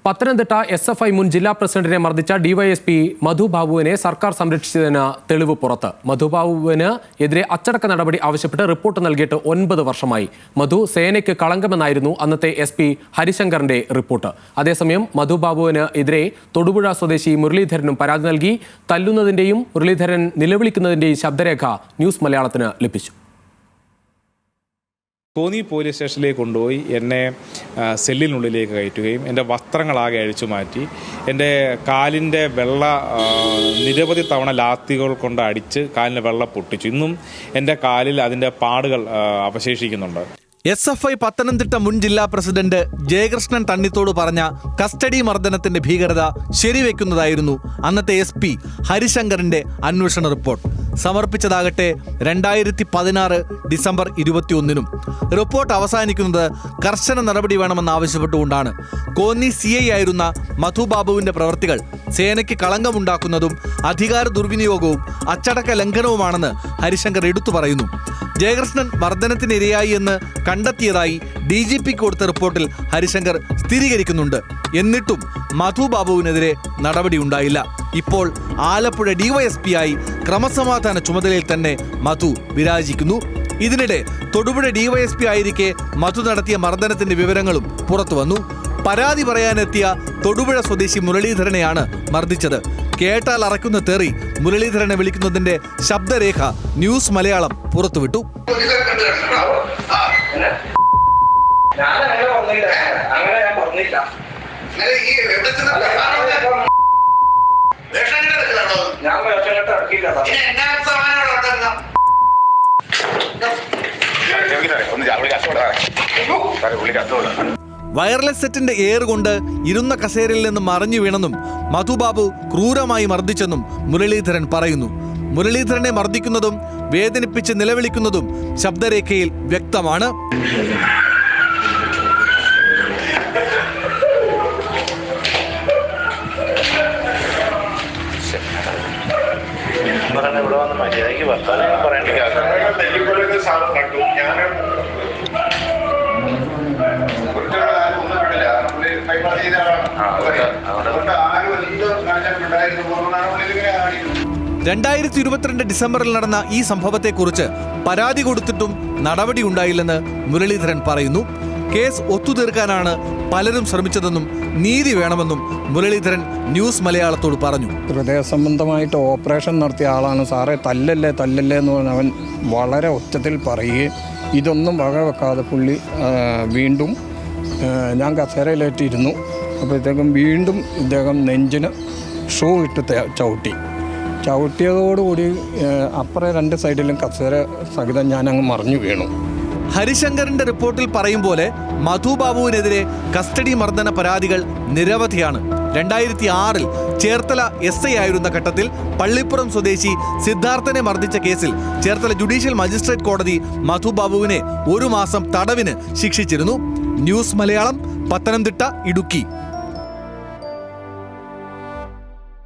Pathanamthitta SFI മുൻ ജില്ലാ പ്രസിഡന്റിനെ മർദ്ദിച്ച ഡിവൈഎസ്പി മധു ബാബുവിനെ സർക്കാർ സംരക്ഷിച്ചതിന് തെളിവ് പുറത്ത്. മധു ബാബുവിന് എതിരെ അച്ചടക്ക നടപടി ആവശ്യപ്പെട്ട് റിപ്പോർട്ട് നൽകിയിട്ട് 9 വർഷമായി. മധു സേനയ്ക്ക് കളങ്കമെന്നായിരുന്നു അന്നത്തെ SP ഹരിശങ്കറിന്റെ റിപ്പോർട്ട്. അതേസമയം മധു ബാബുവിന് എതിരെ തൊടുപുഴ സ്വദേശി മുരളീധരനും പരാതി നൽകി. തല്ലുന്നതിന്റെയും മുരളീധരൻ നിലവിളിക്കുന്നതിന്റെയും ശബ്ദരേഖ ന്യൂസ് മലയാളത്തിന് ലഭിച്ചു. കോന്നി പോലീസ് സ്റ്റേഷനിലേക്ക് കൊണ്ടുപോയി എന്നെ സെല്ലിനുള്ളിലേക്ക് കയറ്റുകയും എൻ്റെ വസ്ത്രങ്ങളാകെ അഴിച്ചു മാറ്റി എൻ്റെ കാലിൻ്റെ വെള്ള നിരവധി തവണ ലാത്തികൾ കൊണ്ട് അടിച്ച് കാലിൻ്റെ വെള്ള പൊട്ടിച്ചു. ഇന്നും എൻ്റെ കാലിൽ അതിൻ്റെ പാടുകൾ അവശേഷിക്കുന്നുണ്ട്. SFI പത്തനംതിട്ട മുൻ ജില്ലാ പ്രസിഡന്റ് ജയകൃഷ്ണൻ തണ്ണിത്തോട് പറഞ്ഞ കസ്റ്റഡി മർദ്ദനത്തിന്റെ ഭീകരത ശരിവെക്കുന്നതായിരുന്നു അന്നത്തെ SP ഹരിശങ്കറിന്റെ അന്വേഷണ റിപ്പോർട്ട്. സമർപ്പിച്ചതാകട്ടെ 2016 ഡിസംബർ 21-നും. റിപ്പോർട്ട് അവസാനിക്കുന്നത് കർശന നടപടി വേണമെന്നാവശ്യപ്പെട്ടുകൊണ്ടാണ്. കോന്നി CI ആയിരുന്ന മധു ബാബുവിന്റെ പ്രവൃത്തികൾ സേനയ്ക്ക് കളങ്കമുണ്ടാക്കുന്നതും അധികാര ദുർവിനിയോഗവും അച്ചടക്ക ലംഘനവുമാണെന്ന് ഹരിശങ്കർ എടുത്തു പറയുന്നു. ജയകൃഷ്ണൻ മർദ്ദനത്തിനിരയായി എന്ന് കണ്ടെത്തിയതായി DGPക്ക് കൊടുത്ത റിപ്പോർട്ടിൽ ഹരിശങ്കർ സ്ഥിരീകരിക്കുന്നുണ്ട്. എന്നിട്ടും മധു ബാബുവിനെതിരെ നടപടിയുണ്ടായില്ല. ഇപ്പോൾ ആലപ്പുഴ DYSP ആയി ക്രമസമാധാന ചുമതലയിൽ തന്നെ മധു വിരാജിക്കുന്നു. ഇതിനിടെ തൊടുപുഴ DYSP ആയിരിക്കെ മധു നടത്തിയ മർദ്ദനത്തിന്റെ വിവരങ്ങളും പുറത്തുവന്നു. പരാതി പറയാനെത്തിയ തൊടുപുഴ സ്വദേശി മുരളീധരനെയാണ് മർദ്ദിച്ചത്. കേട്ടാൽ അറക്കുന്ന തെറി മുരളീധരനെ വിളിക്കുന്നതിന്റെ ശബ്ദരേഖ ന്യൂസ് മലയാളം പുറത്തുവിട്ടു. വയർലെസ് സെറ്റിന്റെ എയർ കൊണ്ട് ഇരുന്ന കസേരയിൽ നിന്ന് മറിഞ്ഞു വീണെന്നും മധുബാബു ക്രൂരമായി മർദ്ദിച്ചെന്നും മുരളീധരൻ പറയുന്നു. മുരളീധരനെ മർദ്ദിക്കുന്നതും വേദനിപ്പിച്ച് നിലവിളിക്കുന്നതും ശബ്ദരേഖയിൽ വ്യക്തമാണ്. ഡിസംബറിൽ നടന്ന ഈ സംഭവത്തെക്കുറിച്ച് പരാതി കൊടുത്തിട്ടും നടപടി ഉണ്ടായില്ലെന്ന് മുരളീധരൻ പറയുന്നു. കേസ് ഒത്തുതീർക്കാനാണ് പലരും ശ്രമിച്ചതെന്നും നീതി വേണമെന്നും മുരളീധരൻ ന്യൂസ് മലയാളത്തോട് പറഞ്ഞു. ഹൃദയ സംബന്ധമായിട്ട് ഓപ്പറേഷൻ നടത്തിയ ആളാണ് സാറേ, തല്ലല്ലേ എന്ന് പറഞ്ഞ് അവൻ വളരെ ഒച്ചത്തിൽ പറയുകയും ഇതൊന്നും വകവെക്കാതെ പുള്ളി വീണ്ടും ഞാൻ കസേരയിലേറ്റിരുന്നു. അപ്പോഴത്തേക്കും വീണ്ടും ഇദ്ദേഹം നെഞ്ചിന് ഷൂ ഇട്ട് ചവിട്ടിയതോടുകൂടി അപ്പുറം 2 സൈഡിലും കസേര സഹിതം ഞാനങ്ങ് മറിഞ്ഞു വീണു. ഹരിശങ്കറിന്റെ റിപ്പോർട്ടിൽ പറയും പോലെ മധു ബാബുവിനെതിരെ കസ്റ്റഡി മർദ്ദന പരാതികൾ നിരവധിയാണ്. 2006 ചേർത്തല SI ആയിരുന്ന ഘട്ടത്തിൽ പള്ളിപ്പുറം സ്വദേശി സിദ്ധാർത്ഥനെ മർദ്ദിച്ച കേസിൽ ചേർത്തല ജുഡീഷ്യൽ മജിസ്ട്രേറ്റ് കോടതി മധു ബാബുവിനെ 1 മാസം തടവിന് ശിക്ഷിച്ചിരുന്നു. ന്യൂസ് മലയാളം, പത്തനംതിട്ട, ഇടുക്കി.